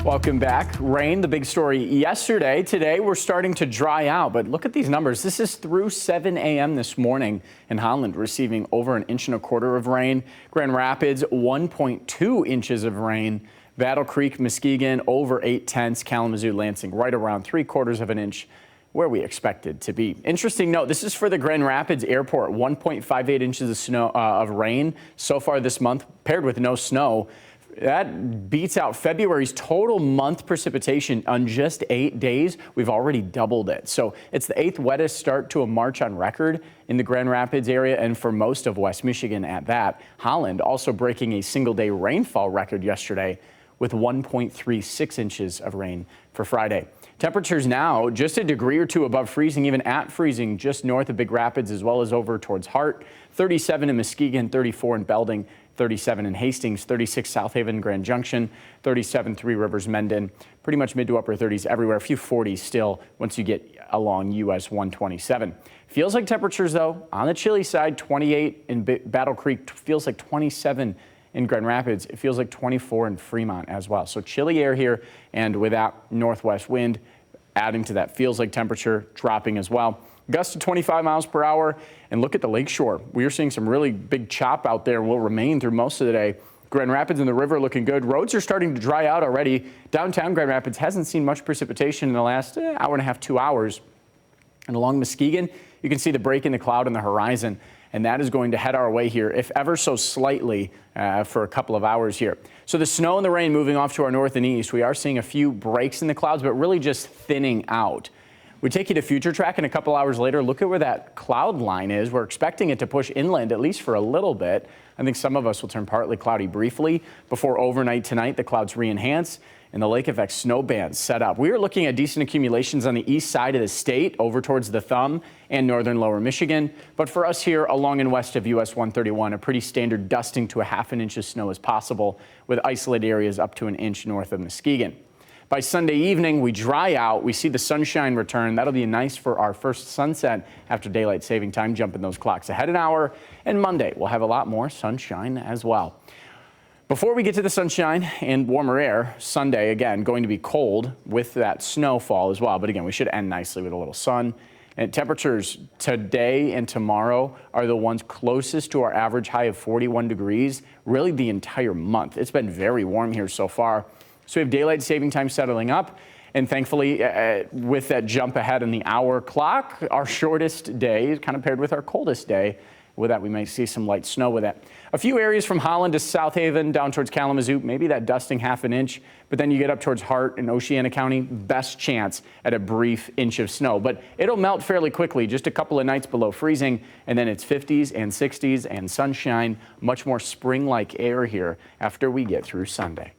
Welcome back. Rain, the big story yesterday. Today, we're starting to dry out, but look at these numbers. This is through 7 a.m. this morning in Holland, receiving over 1.25 inches of rain. Grand Rapids, 1.2 inches of rain. Battle Creek, Muskegon, over 0.8. Kalamazoo, Lansing, right around 0.75 inches, where we expected to be. Interesting note, this is for the Grand Rapids Airport, 1.58 inches of snow of rain so far this month, paired with no snow. That beats out February's total month precipitation on just 8 days. We've already doubled it. So it's the 8th wettest start to a March on record in the Grand Rapids area and for most of West Michigan at that. Holland also breaking a single-day rainfall record yesterday with 1.36 inches of rain for Friday. Temperatures now just a degree or two above freezing, even at freezing just north of Big Rapids as well as over towards Hart. 37 in Muskegon, 34 in Belding, 37 in Hastings, 36 South Haven, Grand Junction, 37 Three Rivers, Mendon. Pretty much mid to upper 30s everywhere. A few 40s still once you get along US 127. Feels like temperatures though on the chilly side, 28 in Battle Creek, feels like 27 in Grand Rapids. It feels like 24 in Fremont as well. So chilly air here, and with that northwest wind adding to that, feels like temperature dropping as well. Gusts to 25 miles per hour. And look at the lakeshore. We are seeing some really big chop out there and will remain through most of the day. Grand Rapids and the river looking good. Roads are starting to dry out already. Downtown Grand Rapids hasn't seen much precipitation in the last hour and a half, 2 hours. And along Muskegon, you can see the break in the cloud on the horizon. And that is going to head our way here, if ever so slightly, for a couple of hours here. So the snow and the rain moving off to our north and east. We are seeing a few breaks in the clouds, but really just thinning out. We take you to Future Track, and a couple hours later, look at where that cloud line is. We're expecting it to push inland, at least for a little bit. I think some of us will turn partly cloudy briefly before overnight tonight. The clouds re-enhance and the lake effect snow bands set up. We are looking at decent accumulations on the east side of the state over towards the Thumb and northern lower Michigan. But for us here along and west of US 131, a pretty standard dusting to 0.5 inch of snow is possible, with isolated areas up to 1 inch north of Muskegon. By Sunday evening, we dry out. We see the sunshine return. That'll be nice for our first sunset after daylight saving time, jumping those clocks ahead an hour. And Monday, we'll have a lot more sunshine as well. Before we get to the sunshine and warmer air, Sunday, again, going to be cold with that snowfall as well. But again, we should end nicely with a little sun. And temperatures today and tomorrow are the ones closest to our average high of 41 degrees, really the entire month. It's been very warm here so far. So we have daylight saving time settling up, and thankfully with that jump ahead in the hour clock, our shortest day is kind of paired with our coldest day. With that, we might see some light snow with that. A few areas from Holland to South Haven down towards Kalamazoo, maybe that dusting 0.5 inch, but then you get up towards Hart and Oceana County, best chance at a brief inch of snow. But it'll melt fairly quickly, just a couple of nights below freezing, and then it's 50s and 60s and sunshine, much more spring-like air here after we get through Sunday.